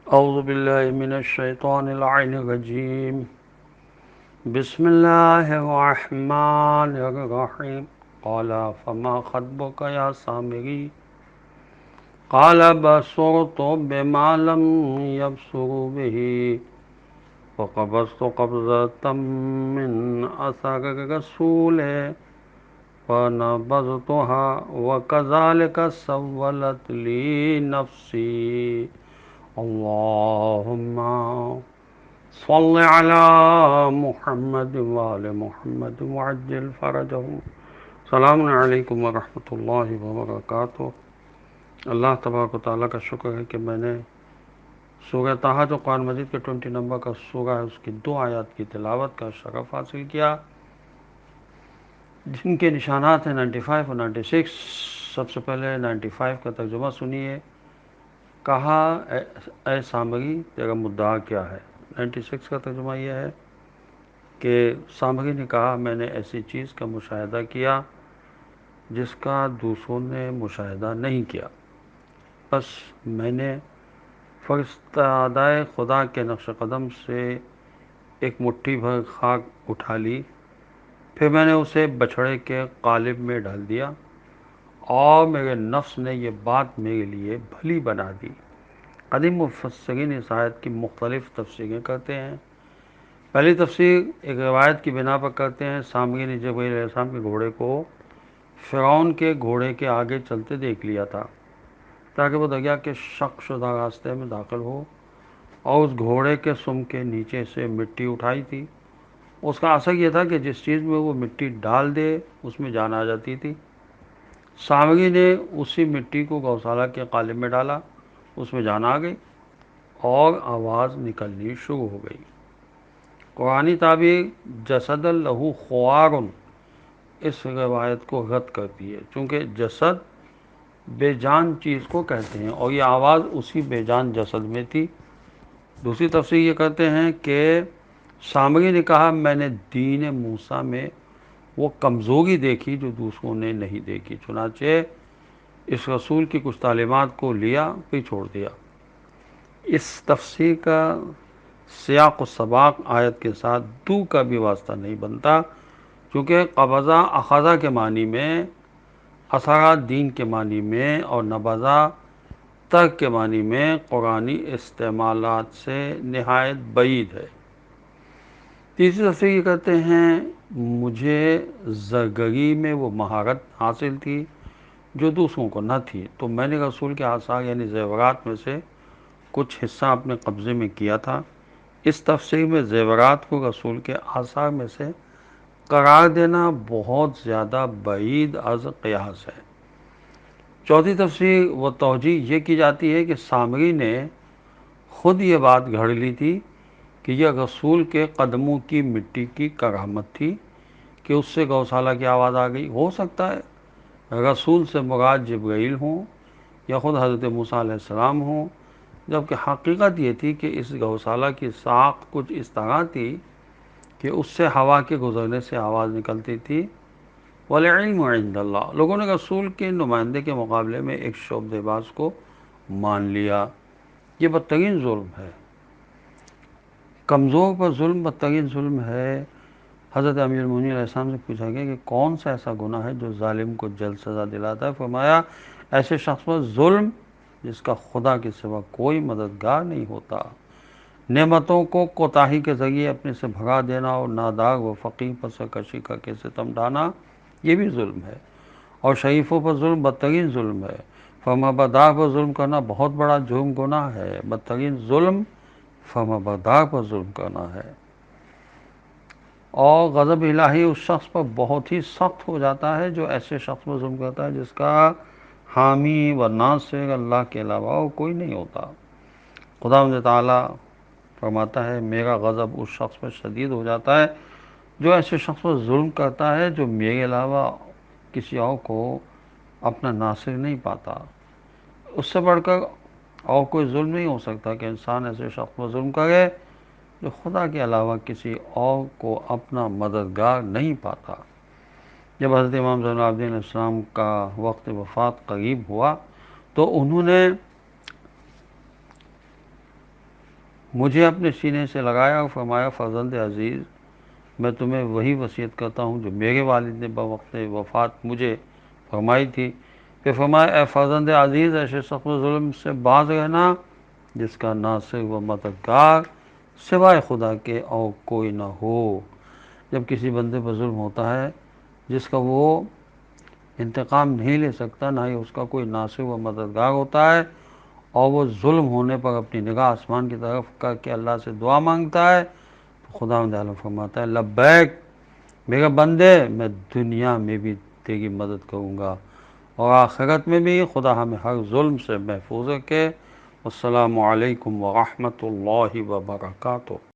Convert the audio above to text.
أعوذ بالله من الشيطان اللعين الرجيم. بسم الله الرحمن الرحيم. قال فما خطبك يا سامري؟ قال بصرت بما لم يبصروا به فقبضت قبضة من أثر الرسول فنبذتها وكذلك سولت لي نفسي. اللهم صل على محمد وآل محمد وعجل فرجهم. السلام علیکم ورحمۃ اللہ وبرکاتہ. اللہ تبارک و تعالیٰ کا شکر ہے کہ میں نے سورہ طٰہٰ جو قرآن مجید کے 20 نمبر کا سورہ ہے اس کی 2 آیات کی تلاوت کا شرف حاصل کیا، جن کے نشانات ہیں 95 اور 96. سب سے پہلے 95 کا ترجمہ سنیے. کہا اے سامری تیرا مدعا کیا ہے. 96 کا ترجمہ یہ ہے کہ سامری نے کہا میں نے ایسی چیز کا مشاہدہ کیا جس کا دوسروں نے مشاہدہ نہیں کیا، بس میں نے فرستادہ خدا کے نقش قدم سے ایک مٹھی بھر خاک اٹھا لی، پھر میں نے اسے بچھڑے کے قالب میں ڈال دیا اور میرے نفس نے یہ بات میرے لیے بھلی بنا دی. قدیم مفسرین اس آیت کی مختلف تفسیریں کرتے ہیں. پہلی تفسیر ایک روایت کی بنا پر کرتے ہیں. سامری نے جبرائیل علیہ السلام کے گھوڑے کو فرعون کے گھوڑے کے آگے چلتے دیکھ لیا تھا تاکہ وہ دریا کے شق شدہ راستے میں داخل ہو اور اس گھوڑے کے سم کے نیچے سے مٹی اٹھائی تھی. اس کا اثر یہ تھا کہ جس چیز میں وہ مٹی ڈال دے اس میں جان آ جاتی تھی. سامری نے اسی مٹی کو گوشالہ کے قالب میں ڈالا، اس میں جان آ گئی اور آواز نکلنی شروع ہو گئی. قرآنی تعبیر جسد لہو خوار اس روایت کو رد کرتی ہے، چونکہ جسد بے جان چیز کو کہتے ہیں اور یہ آواز اسی بے جان جسد میں تھی. دوسری تفسیر یہ کرتے ہیں کہ سامری نے کہا میں نے دین موسیٰ میں وہ کمزوری دیکھی جو دوسروں نے نہیں دیکھی، چنانچہ اس رسول کی کچھ تعلیمات کو لیا پھر چھوڑ دیا. اس تفسیر کا سیاق و سباق آیت کے ساتھ دو کا بھی واسطہ نہیں بنتا، چونکہ قبضہ اخذہ کے معنی میں، اثرات دین کے معنی میں اور نبذہ ترک کے معنی میں قرآنی استعمالات سے نہایت بعید ہے. تیسری تفسیر یہ کرتے ہیں مجھے زرگری میں وہ مہارت حاصل تھی جو دوسروں کو نہ تھی، تو میں نے رسول کے آثار یعنی زیورات میں سے کچھ حصہ اپنے قبضے میں کیا تھا. اس تفسیر میں زیورات کو رسول کے آثار میں سے قرار دینا بہت زیادہ بعید از قیاس ہے. چوتھی تفسیر و توجیہ یہ کی جاتی ہے کہ سامری نے خود یہ بات گھڑ لی تھی کہ یہ رسول کے قدموں کی مٹی کی کرامت تھی کہ اس سے گوشالہ کی آواز آ گئی. ہو سکتا ہے رسول سے مراد جبرائیل ہوں یا خود حضرت موسیٰ علیہ السلام ہوں، جبکہ حقیقت یہ تھی کہ اس گوشالہ کی ساخت کچھ اس طرح تھی کہ اس سے ہوا کے گزرنے سے آواز نکلتی تھی. والعلم عند اللہ. لوگوں نے رسول کے نمائندے کے مقابلے میں ایک شعبدے باز کو مان لیا. یہ بدترین ظلم ہے. کمزور پر ظلم بدترین ظلم ہے. حضرت امیر المومنین علیہ السلام سے پوچھا گیا کہ کون سا ایسا گناہ ہے جو ظالم کو جلد سزا دلاتا ہے؟ فرمایا ایسے شخص پر ظلم جس کا خدا کے سوا کوئی مددگار نہیں ہوتا. نعمتوں کو کوتاہی کے ذریعے اپنے سے بھگا دینا اور نادار و فقیر پر سرکشی کر کے ستم ڈھانا یہ بھی ظلم ہے، اور شریفوں پر ظلم بدترین ظلم ہے. فرمانبردار پر ظلم کرنا بہت بڑا جرم گناہ ہے. بدترین ظلم فرمانبردار پر ظلم کرنا ہے. اور غضب الہی اس شخص پر بہت ہی سخت ہو جاتا ہے جو ایسے شخص پر ظلم کرتا ہے جس کا حامی و ناصر اللہ کے علاوہ اور کوئی نہیں ہوتا. خداوند تعالیٰ فرماتا ہے میرا غضب اس شخص پر شدید ہو جاتا ہے جو ایسے شخص پر ظلم کرتا ہے جو میرے علاوہ کسی اور کو اپنا ناصر نہیں پاتا. اس سے بڑھ کر اور کوئی ظلم نہیں ہو سکتا کہ انسان ایسے شخص پر ظلم کرے جو خدا کے علاوہ کسی اور کو اپنا مددگار نہیں پاتا. جب حضرت امام زین العابدین علیہ السلام کا وقت وفات قریب ہوا تو انہوں نے مجھے اپنے سینے سے لگایا اور فرمایا فرزند عزیز میں تمہیں وہی وصیت کرتا ہوں جو میرے والد نے بوقت وفات مجھے فرمائی تھی۔ پھر فرمایا اے فرزند عزیز ایسے سخت ظلم سے باز رہنا جس کا ناصر و مددگار سوائے خدا کے اور کوئی نہ ہو۔ جب کسی بندے پر ظلم ہوتا ہے جس کا وہ انتقام نہیں لے سکتا، نہ ہی اس کا کوئی ناصر و مددگار ہوتا ہے، اور وہ ظلم ہونے پر اپنی نگاہ آسمان کی طرف کر کے اللہ سے دعا مانگتا ہے، تو خداوند عالم فرماتا ہے لبیک میرے بندے، میں دنیا میں بھی تیری مدد کروں گا اور آخرت میں بھی۔ خدا ہمیں ہر ظلم سے محفوظ رکھے۔ السلام علیکم ورحمۃ اللہ وبرکاتہ۔